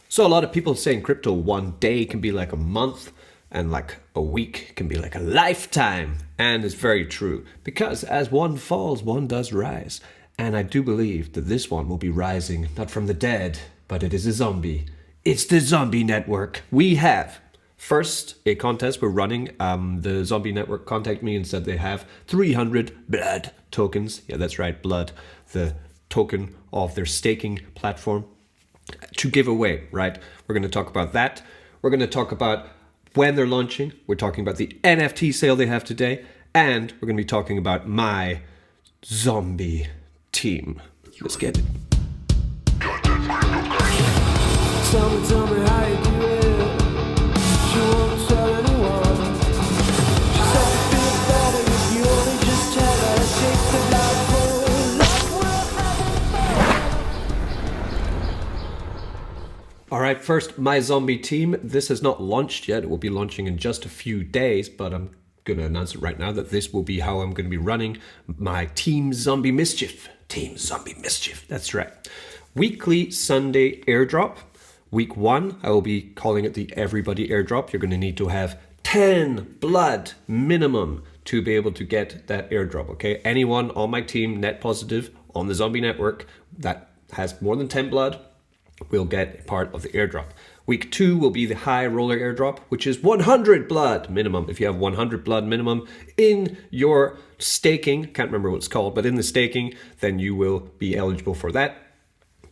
So a lot of people say in crypto, one day can be like a month and like a week can be like a lifetime. And it's very true because as one falls, one does rise. And I do believe that this one will be rising not from the dead, but it is a zombie. It's the zombie network. We have first a contest we're running. The zombie network contacted me and said they have 300 blood tokens. Yeah, that's right, blood, the token of their staking platform to give away, right? We're going to talk about that. We're going to talk about when they're launching. We're talking about the NFT sale they have today. And we're going to be talking about my zombie team. Let's get it. Tell me how you do it. She won't tell anyone. She said you feel better if you only just tell her. Shake the blood cold like we're having fun. All right, first, my zombie team. This has not launched yet. It will be launching in just a few days, but I'm going to announce it right now that this will be how I'm going to be running my Team Zombie Mischief. Team Zombie Mischief, that's right. Weekly Sunday airdrop. Week 1, I will be calling it the Everybody Airdrop. You're going to need to have 10 blood minimum to be able to get that airdrop, okay? Anyone on my team, net positive, on the Zombie Network that has more than 10 blood will get a part of the airdrop. Week 2 will be the High Roller Airdrop, which is 100 blood minimum. If you have 100 blood minimum in your staking, can't remember what it's called, but in the staking, then you will be eligible for that.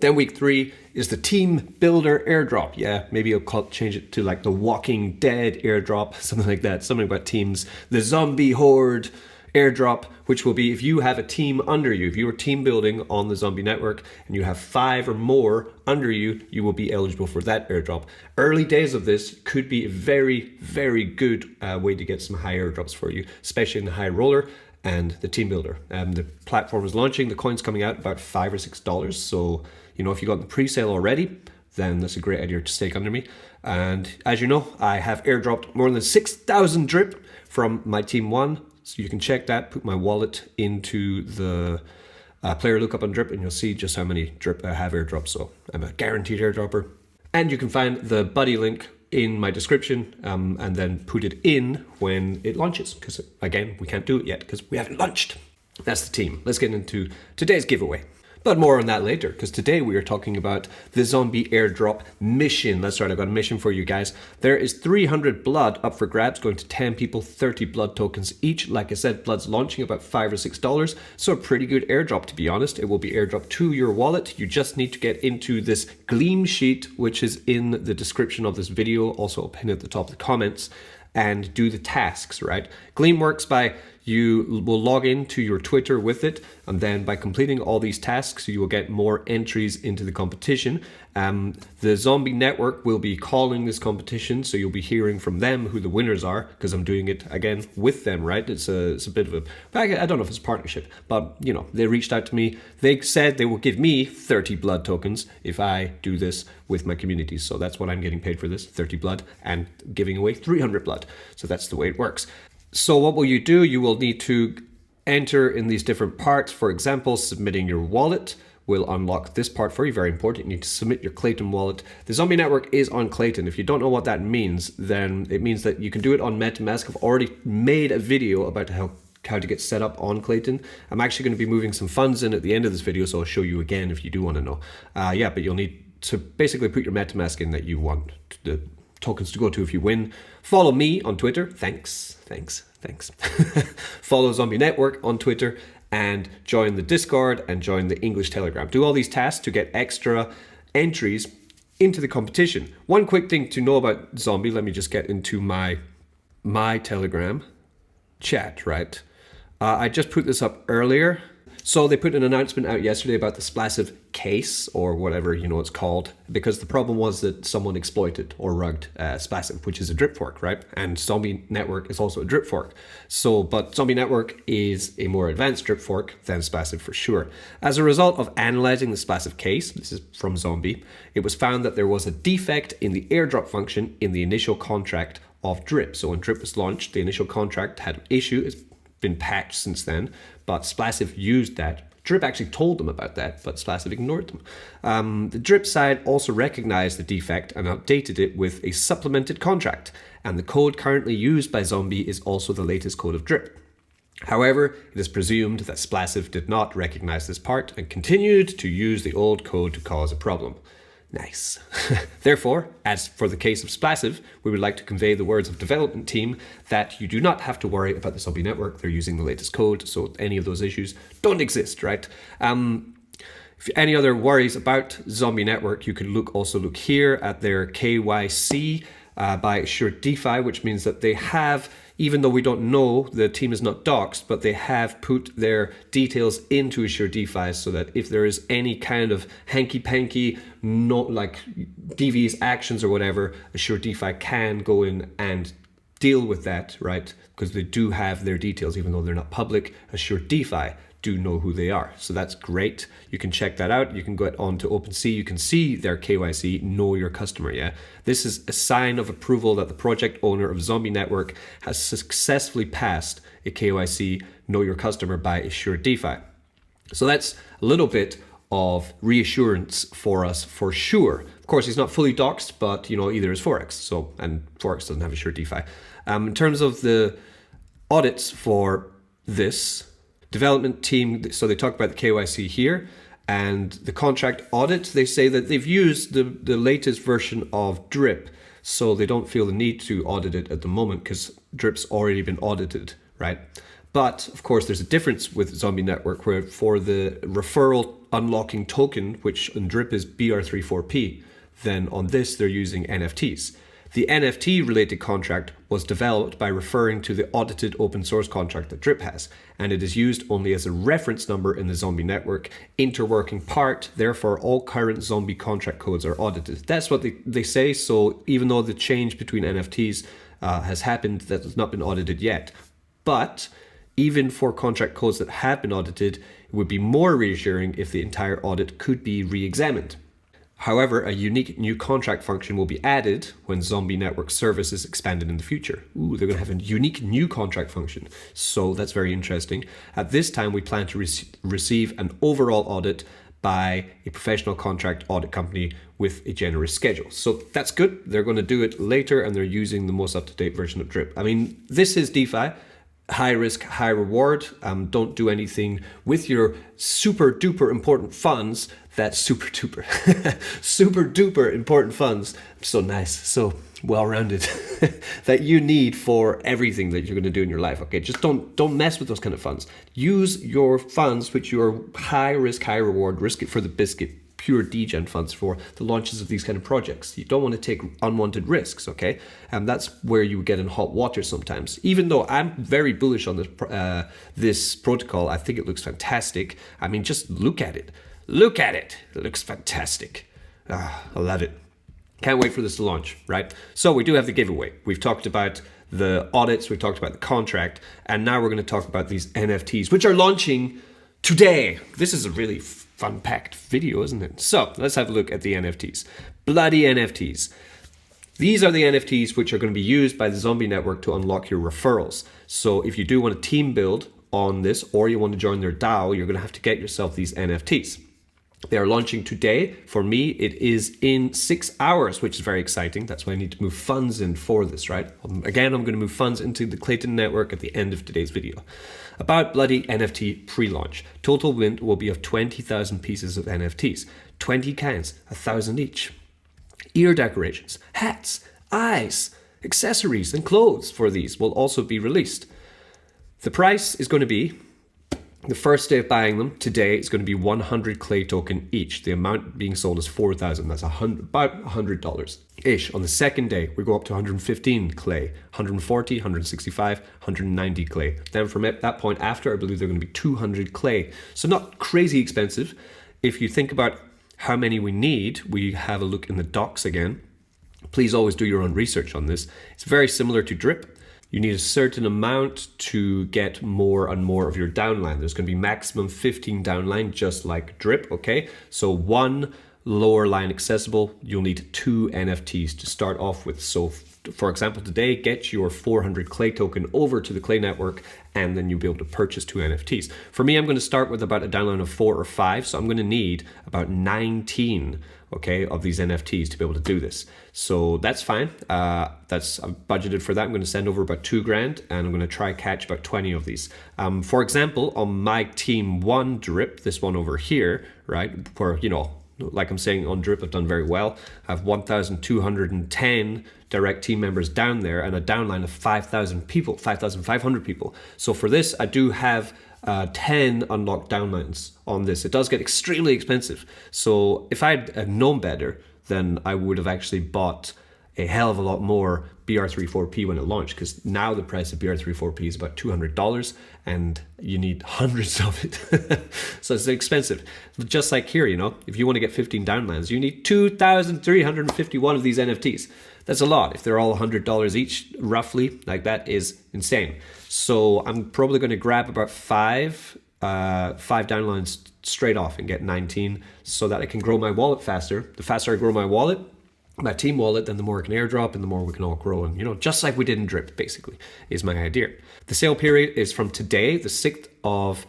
Then week 3 is the Team Builder Airdrop. Yeah, maybe I'll change it to like the Walking Dead Airdrop, something like that. Something about teams. The Zombie Horde Airdrop, which will be if you have a team under you. If you are team building on the Zombie Network and you have 5 or more under you, you will be eligible for that airdrop. Early days of this could be a very, very good way to get some high airdrops for you, especially in the High Roller and the Team Builder. The platform is launching, the coin's coming out about $5 or $6. So, you know, if you got the pre-sale already, then that's a great idea to stake under me. And as you know, I have airdropped more than 6,000 drip from my Team 1. So you can check that, put my wallet into the player lookup on drip and you'll see just how many drip I have airdropped. So I'm a guaranteed airdropper. And you can find the buddy link in my description and then put it in when it launches. Because again, we can't do it yet because we haven't launched. That's the team. Let's get into today's giveaway. But more on that later, because today we are talking about the Zombie Airdrop mission. That's right, I've got a mission for you guys. There is 300 blood up for grabs, going to 10 people, 30 blood tokens each. Like I said, blood's launching about $5 or $6, so a pretty good airdrop, to be honest. It will be airdropped to your wallet. You just need to get into this Gleam sheet, which is in the description of this video. Also, I'll pin it at the top of the comments. And do the tasks, right? Gleam works by you will log into your Twitter with it, and then by completing all these tasks, you will get more entries into the competition. The Zombie Network will be calling this competition, so you'll be hearing from them who the winners are, because I'm doing it again with them, right? It's a bit of a, I don't know if it's a partnership, but you know, they reached out to me. They said they will give me 30 blood tokens if I do this with my community. So that's what I'm getting paid for this, 30 blood, and giving away 300 blood. So that's the way it works. So what will you do? You will need to enter in these different parts. For example, submitting your wallet will unlock this part for you. Very important. You need to submit your Clayton wallet. The Zombie Network is on Clayton. If you don't know what that means, then it means that you can do it on MetaMask. I've already made a video about how to get set up on Clayton. I'm actually going to be moving some funds in at the end of this video, so I'll show you again if you do want to know. Yeah, but you'll need to basically put your MetaMask in that you want the tokens to go to if you win. Follow me on Twitter. Thanks. Follow Zombie Network on Twitter and join the Discord and join the English Telegram. Do all these tasks to get extra entries into the competition. One quick thing to know about Zombie, let me just get into my Telegram chat, right? I just put this up earlier. So they put an announcement out yesterday about the Splassive case, or whatever, you know, it's called, because the problem was that someone exploited or rugged Splassive, which is a drip fork, right? And Zombie Network is also a drip fork. So, but Zombie Network is a more advanced drip fork than Splassive for sure. As a result of analyzing the Splassive case, this is from Zombie, it was found that there was a defect in the airdrop function in the initial contract of Drip. So when Drip was launched, the initial contract had an issue. It's been patched since then, but Splassive used that Drip actually told them about that, but Splassive ignored them. The Drip side also recognized the defect and updated it with a supplemented contract, and the code currently used by Zombie is also the latest code of Drip. However, it is presumed that Splassive did not recognize this part and continued to use the old code to cause a problem. Nice. Therefore, as for the case of Splassive, we would like to convey the words of development team that you do not have to worry about the Zombie network. They're using the latest code, so any of those issues don't exist, right? If any other worries about Zombie network, you can also look here at their KYC by Assured DeFi, which means that they have, even though we don't know, the team is not doxed, but they have put their details into Assured DeFi so that if there is any kind of hanky-panky, no, like devious actions or whatever, Assured DeFi can go in and deal with that, right? Because they do have their details, even though they're not public. Assured DeFi do know who they are. So that's great. You can check that out. You can go on to OpenSea. You can see their KYC, know your customer, yeah? This is a sign of approval that the project owner of Zombie Network has successfully passed a KYC, know your customer by Assured DeFi. So that's a little bit of reassurance for us for sure. Of course, he's not fully doxed, but either is Forex. So, and Forex doesn't have Assured DeFi. In terms of the audits for this, development team, so they talk about the KYC here, and the contract audit, they say that they've used the latest version of Drip, so they don't feel the need to audit it at the moment because Drip's already been audited, right? But of course, there's a difference with Zombie Network where for the referral unlocking token, which in Drip is BR34P, then on this they're using NFTs. The NFT related contract was developed by referring to the audited open source contract that Drip has, and it is used only as a reference number in the Zombie Network interworking part. Therefore, all current Zombie contract codes are audited. That's what they say. So even though the change between NFTs has happened, that has not been audited yet. But even for contract codes that have been audited, it would be more reassuring if the entire audit could be re-examined. However, a unique new contract function will be added when Zombie Network service is expanded in the future. Ooh, they're going to have a unique new contract function. So that's very interesting. At this time, we plan to receive an overall audit by a professional contract audit company with a generous schedule. So that's good. They're going to do it later, and they're using the most up-to-date version of Drip. I mean, this is DeFi. High risk, high reward. Don't do anything with your super duper important funds. That's super duper, super duper important funds. So nice, so well-rounded that you need for everything that you're going to do in your life. Okay, just don't mess with those kind of funds. Use your funds, which you are high risk, high reward, risk it for the biscuit, pure degen funds for the launches of these kind of projects. You don't want to take unwanted risks, okay? And that's where you get in hot water sometimes. Even though I'm very bullish on this protocol, I think it looks fantastic. I mean, just look at it. Look at it. It looks fantastic. I love it. Can't wait for this to launch, right? So we do have the giveaway. We've talked about the audits, we've talked about the contract, and now we're going to talk about these NFTs, which are launching today. This is a really fun-packed video, isn't it? So let's have a look at the NFTs. Bloody NFTs. These are the NFTs which are going to be used by the Zombie Network to unlock your referrals. So if you do want a team build on this, or you want to join their DAO, you're going to have to get yourself these NFTs. They are launching today. For me, it is in 6 hours, which is very exciting. That's why I need to move funds in for this, right? Again, I'm going to move funds into the Clayton network at the end of today's video. About bloody NFT pre-launch. Total mint will be of 20,000 pieces of NFTs. 20 cans, 1,000 each. Ear decorations, hats, eyes, accessories, and clothes for these will also be released. The price is going to be, the first day of buying them today is going to be 100 clay token each. The amount being sold is 4,000. That's about $100-ish. On the second day, we go up to 115 clay, 140, 165, 190 clay. Then from that point after, I believe they're going to be 200 clay. So not crazy expensive. If you think about how many we need, we have a look in the docs again. Please always do your own research on this. It's very similar to Drip. You need a certain amount to get more and more of your downline. There's going to be maximum 15 downline, just like Drip, okay? So one lower line accessible, you'll need 2 NFTs to start off with. So for example, today, get your 400 Clay token over to the Clay network, and then you'll be able to purchase 2 NFTs. For me, I'm going to start with about a downline of 4 or 5. So I'm going to need about 19, okay, of these NFTs to be able to do this. So that's fine. I've budgeted for that. I'm going to send over about $2,000, and I'm going to try catch about 20 of these. For example, on my team 1 drip, this one over here, right, where, you know, like I'm saying, on drip, I've done very well. I have 1,210 direct team members down there and a downline of 5,000 people, 5,500 people. So for this, I do have 10 unlocked downlines on this. It does get extremely expensive. So if I'd known better, then I would have actually bought a hell of a lot more BR34P when it launched, because now the price of BR34P is about $200 and you need hundreds of it. So it's expensive. Just like here, you know, if you want to get 15 downlines, you need 2,351 of these NFTs. That's a lot. If they're all $100 each, roughly, like that is insane. So I'm probably going to grab about five downlines straight off and get 19 so that I can grow my wallet faster. The faster I grow my wallet, my team wallet, then the more I can airdrop and the more we can all grow. And, you know, just like we did in Drip, basically, is my idea. The sale period is from today, the 6th of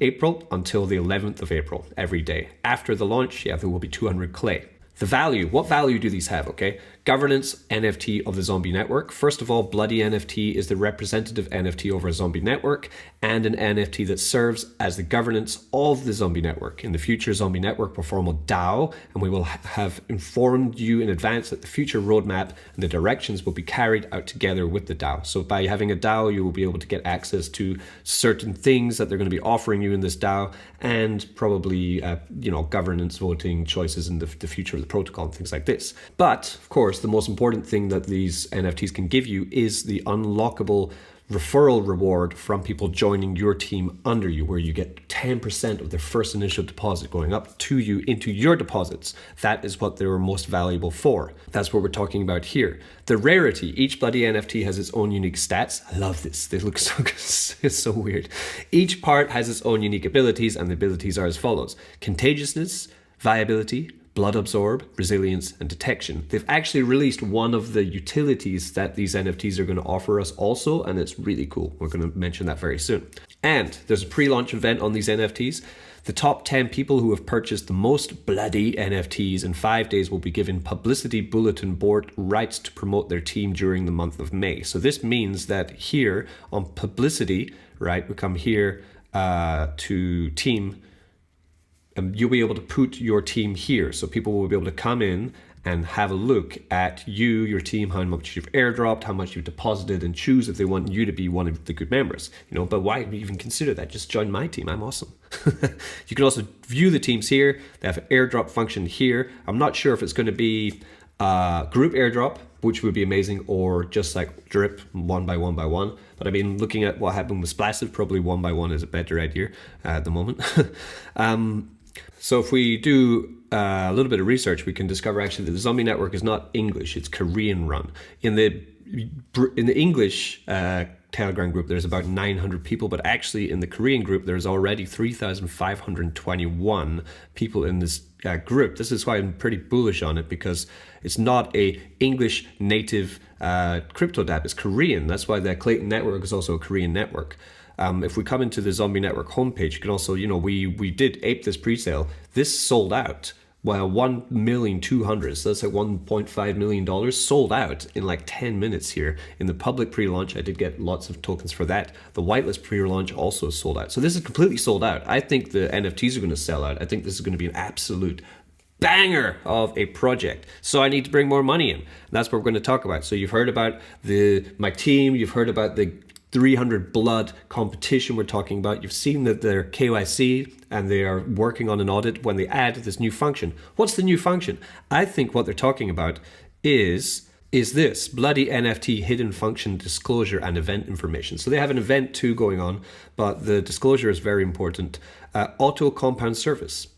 April, until the 11th of April, every day. After the launch, yeah, there will be 200 Clay. The value, what value do these have, okay? Governance NFT of the Zombie Network. First of all, Bloody NFT is the representative NFT over a Zombie Network and an NFT that serves as the governance of the Zombie Network. In the future, Zombie Network will form a DAO, and we will have informed you in advance that the future roadmap and the directions will be carried out together with the DAO. So by having a DAO, you will be able to get access to certain things that they're going to be offering you in this DAO, and probably, governance voting choices in the future of the protocol and things like this. But of course, the most important thing that these NFTs can give you is the unlockable referral reward from people joining your team under you, where you get 10% of their first initial deposit going up to you into your deposits. That is what they were most valuable for. That's what we're talking about here. The rarity, each bloody NFT has its own unique stats. I love this. They look so good. It's so weird. Each part has its own unique abilities, and the abilities are as follows: contagiousness, viability, blood absorb, resilience, and detection. They've actually released one of the utilities that these NFTs are going to offer us also, and it's really cool. We're going to mention that very soon. And there's a pre-launch event on these NFTs. The top 10 people who have purchased the most bloody NFTs in 5 days will be given publicity bulletin board rights to promote their team during the month of May. So this means that here on publicity, right, we come here to team, you'll be able to put your team here. So people will be able to come in and have a look at you, your team, how much you've airdropped, how much you've deposited, and choose if they want you to be one of the good members. You know, but why even consider that? Just join my team. I'm awesome. You can also view the teams here. They have an airdrop function here. I'm not sure if it's going to be group airdrop, which would be amazing, or just like drip one by one. But I mean, looking at what happened with Splasted, probably one by one is a better idea at the moment. So if we do a little bit of research, we can discover actually that the Zombie Network is not English, it's Korean run. In the English Telegram group, there's about 900 people, but actually in the Korean group, there's already 3,521 people in this group. This is why I'm pretty bullish on it, because it's not a English native crypto dApp, it's Korean. That's why the Clayton network is also a Korean network. If we come into the Zombie Network homepage, you can also, we did ape this pre-sale. This sold out. Well, 1,200,000, so that's like $1.5 million sold out in like 10 minutes here. In the public pre-launch, I did get lots of tokens for that. The whitelist pre-launch also sold out. So this is completely sold out. I think the NFTs are going to sell out. I think this is going to be an absolute banger of a project. So I need to bring more money in. And that's what we're going to talk about. So you've heard about my team, you've heard about the 300 blood competition we're talking about. You've seen that they're KYC and they are working on an audit when they add this new function. What's the new function? I think what they're talking about is this bloody NFT hidden function disclosure and event information. So they have an event too going on, but the disclosure is very important. Auto compound service.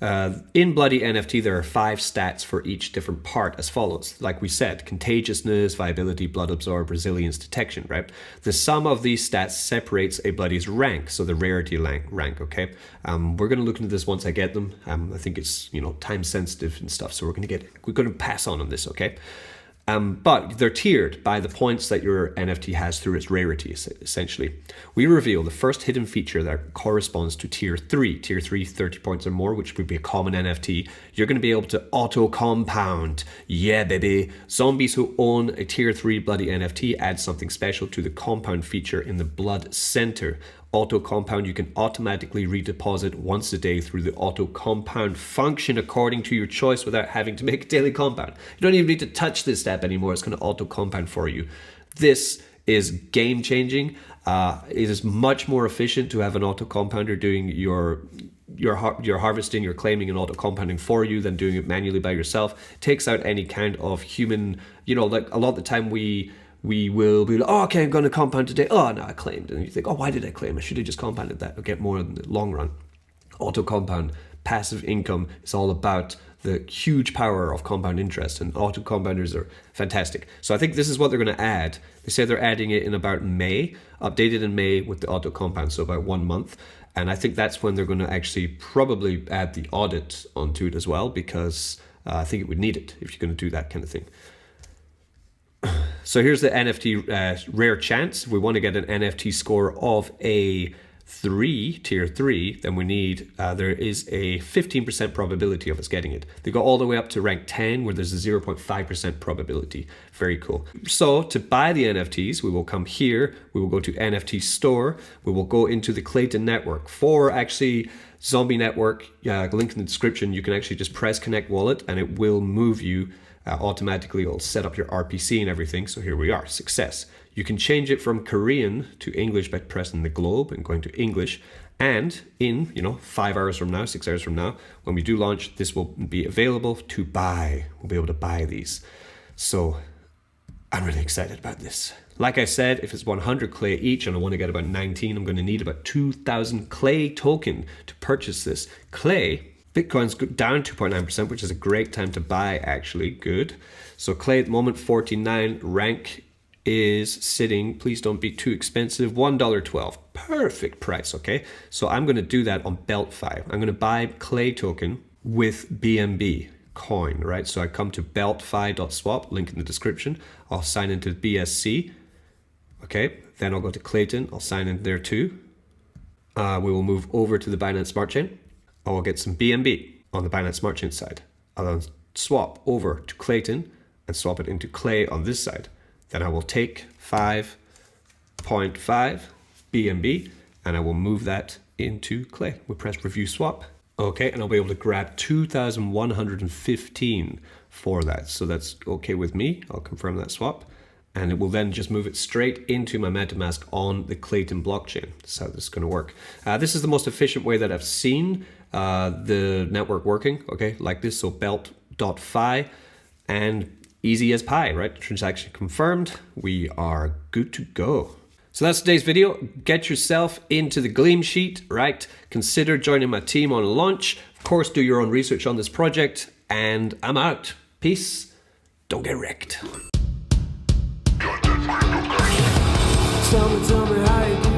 In Bloody NFT, there are 5 stats for each different part as follows. Like we said, contagiousness, viability, blood absorb, resilience, detection, right? The sum of these stats separates a Bloody's rank, so the rarity rank, okay? We're going to look into this once I get them. I think it's, time sensitive and stuff, so we're going to pass on this, okay? But they're tiered by the points that your NFT has through its rarity, essentially. We reveal the first hidden feature that corresponds to tier 3. Tier 3, 30 points or more, which would be a common NFT. You're going to be able to auto-compound. Yeah, baby. Zombies who own a tier 3 Bloody NFT add something special to the compound feature in the blood center. Auto compound, you can automatically redeposit once a day through the auto compound function according to your choice without having to make a daily compound. You don't even need to touch this step anymore. It's going to auto compound for you. This is game changing. It is much more efficient to have an auto compounder doing your harvesting, your claiming and auto compounding for you than doing it manually by yourself. It takes out any kind of human, like a lot of the time we will be like, oh, okay, I'm going to compound today. Oh, no, I claimed. And you think, oh, why did I claim? I should have just compounded that. I'll get more in the long run. Auto compound, passive income is all about the huge power of compound interest, and auto compounders are fantastic. So I think this is what they're going to add. They say they're adding it in about May, updated in May with the auto compound, so about 1 month. And I think that's when they're going to actually probably add the audit onto it as well, because I think it would need it if you're going to do that kind of thing. So here's the NFT rare chance. If we want to get an NFT score of a 3, tier 3, then we need, there is a 15% probability of us getting it. They go all the way up to rank 10 where there's a 0.5% probability. Very cool. So to buy the NFTs, we will come here, we will go to NFT store, we will go into the Clayton network. For actually Zombie Network, link in the description, you can actually just press connect wallet and it will move you automatically. It'll set up your RPC and everything. So here we are, success. You can change it from Korean to English by pressing the globe and going to English. And in 5 hours from now, 6 hours from now, when we do launch, this will be available to buy. We'll be able to buy these. So I'm really excited about this. Like I said, if it's 100 clay each and I want to get about 19, I'm going to need about 2,000 clay token to purchase this. Clay, Bitcoin's down 2.9%, which is a great time to buy, actually. Good. So clay at the moment, 49. Rank is sitting, please don't be too expensive, $1.12. Perfect price, okay? So I'm going to do that on BeltFi. I'm going to buy clay token with BNB coin, right? So I come to beltfi.swap, link in the description. I'll sign into BSC, okay? Then I'll go to Clayton. I'll sign in there too. We will move over to the Binance Smart Chain. I will get some BNB on the Binance Smart Chain side. I'll then swap over to Clayton and swap it into Clay on this side. Then I will take 5.5 BNB and I will move that into Clay. We'll press review swap. Okay, and I'll be able to grab 2,115 for that. So that's okay with me. I'll confirm that swap. And it will then just move it straight into my MetaMask on the Clayton blockchain. That's how this is going to work. This is the most efficient way that I've seen the network working, okay, like this. So belt.fi and easy as pie, right? Transaction confirmed. We are good to go. So that's today's video. Get yourself into the Gleam sheet, right? Consider joining my team on launch. Of course, do your own research on this project. And I'm out. Peace. Don't get wrecked. Tell me how you do